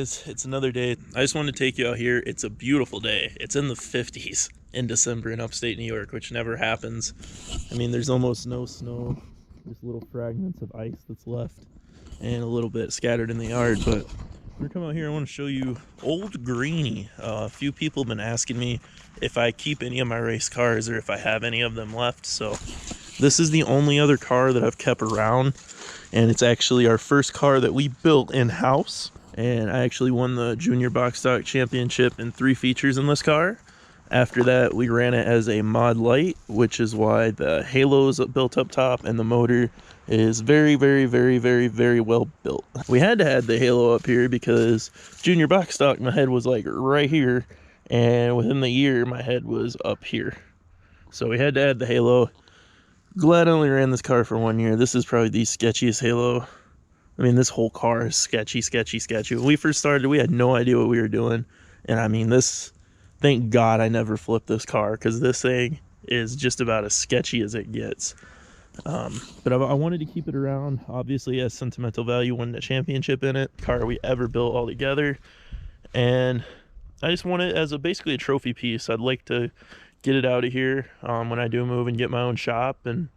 guys, it's another day. I just wanted to take you out here. It's a beautiful day. It's in the 50s in December in upstate New York, which never happens. I mean, there's almost no snow, just little fragments of ice that's left and a little bit scattered in the yard. But we're coming out here, I want to show you Old Greenie. A few people have been asking me if I keep any of my race cars or if I have any of them left. So this is the only other car that I've kept around, and it's actually our first car that we built in-house. And I actually won the Junior Box Stock Championship in 3 features in this car. After that, we ran it as a mod light, which is why the halo is built up top and the motor is very, very, very, very, very well built. We had to have the halo up here because Junior Box Stock, my head was like right here, and within the year, my head was up here. So we had to add the halo. Glad I only ran this car for 1 year. This is probably the sketchiest halo. I mean, this whole car is sketchy, sketchy, sketchy. When we first started, we had no idea what we were doing. And I mean, thank God I never flipped this car, because this thing is just about as sketchy as it gets. But I wanted to keep it around. Obviously, it has sentimental value, winning a championship in it. Car we ever built all together. And I just want it as basically a trophy piece. I'd like to get it out of here when I do move and get my own shop and,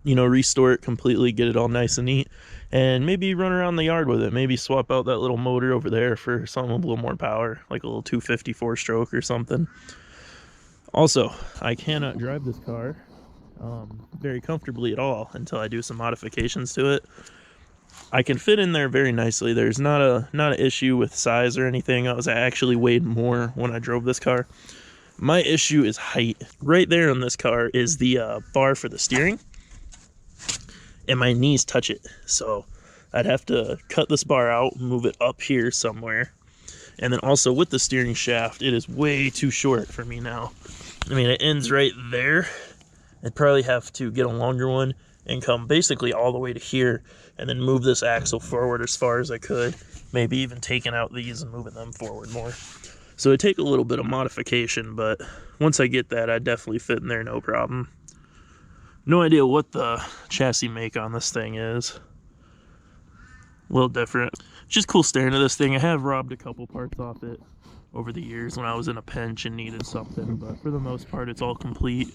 you know, restore it completely, get it all nice and neat, and maybe run around the yard with it. Maybe swap out that little motor over there for something with a little more power, like a little 250 4-stroke or something. Also, I cannot drive this car very comfortably at all until I do some modifications to it. I can fit in there very nicely. There's not an issue with size or anything. I actually weighed more when I drove this car. My issue is height. Right there on this car is the bar for the steering, and my knees touch it. So I'd have to cut this bar out, move it up here somewhere. And then also with the steering shaft, it is way too short for me now. I mean, it ends right there. I'd probably have to get a longer one and come basically all the way to here, and then move this axle forward as far as I could. Maybe even taking out these and moving them forward more. So it'd take a little bit of modification, but once I get that, I'd definitely fit in there no problem. No idea what the chassis make on this thing is. A little different. Just cool staring at this thing. I have robbed a couple parts off it over the years when I was in a pinch and needed something, but for the most part, it's all complete.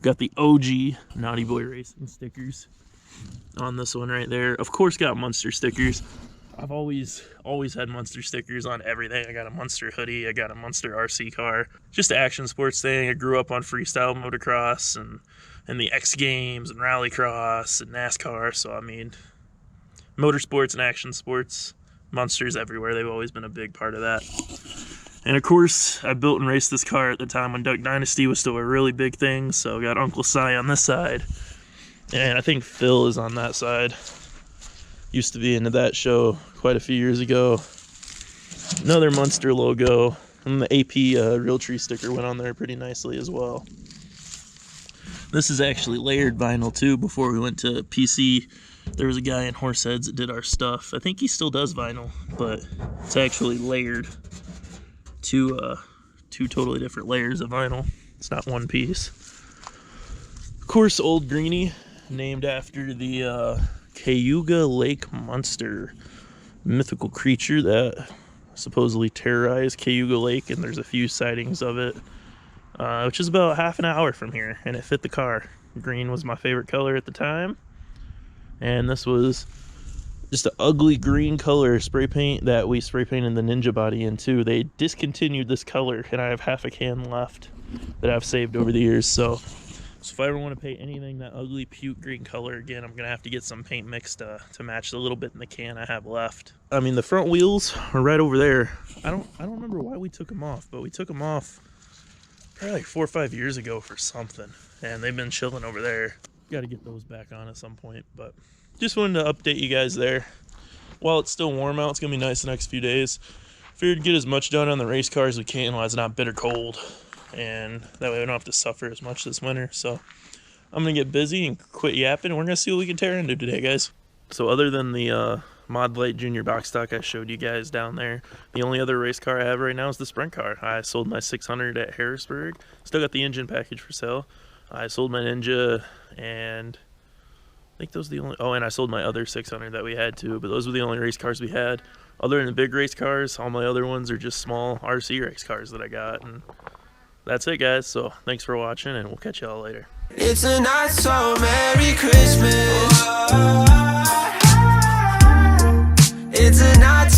Got the OG Naughty Boy Racing stickers on this one right there. Of course, got Munster stickers. I've always had Munster stickers on everything. I got a Munster hoodie. I got a Munster RC car. Just an action sports thing. I grew up on freestyle motocross and the X Games and rallycross and NASCAR. So, I mean, motorsports and action sports, Munsters everywhere. They've always been a big part of that. And, of course, I built and raced this car at the time when Duck Dynasty was still a really big thing. So, got Uncle Cy on this side. And I think Phil is on that side. Used to be into that show quite a few years ago. Another Munster logo, and the AP Realtree sticker went on there pretty nicely as well. This is actually layered vinyl too. Before we went to PC, there was a guy in Horseheads that did our stuff. I think he still does vinyl, but it's actually layered. Two totally different layers of vinyl. It's not one piece. Of course, Old Greenie, named after the Cayuga Lake monster, mythical creature that supposedly terrorized Cayuga Lake, and there's a few sightings of it, which is about half an hour from here, and it fit the car. Green was my favorite color at the time, and this was just an ugly green color spray paint that we spray painted the Ninja body into. They discontinued this color, and I have half a can left that I've saved over the years. So if I ever want to paint anything that ugly puke green color again, I'm gonna have to get some paint mixed to match the little bit in the can I have left. I mean, the front wheels are right over there. I don't remember why we took them off, but we took them off probably like 4 or 5 years ago for something, and they've been chilling over there. Got to get those back on at some point, but just wanted to update you guys there. While it's still warm out, it's gonna be nice the next few days. Figured to get as much done on the race car as we can while it's not bitter cold, and that way we don't have to suffer as much this winter. So I'm gonna get busy and quit yapping, and we're gonna see what we can tear into today, guys. So other than the Mod Light Junior Box Stock I showed you guys down there, the only other race car I have right now is the sprint car. I sold my 600 at Harrisburg. Still got the engine package for sale. I sold my Ninja, and think those are the only. Oh, and I sold my other 600 that we had too, but those were the only race cars we had. Other than the big race cars, all my other ones are just small RC race cars that I got. And that's it, guys. So thanks for watching, and we'll catch y'all later. It's a night, so Merry Christmas. It's a night.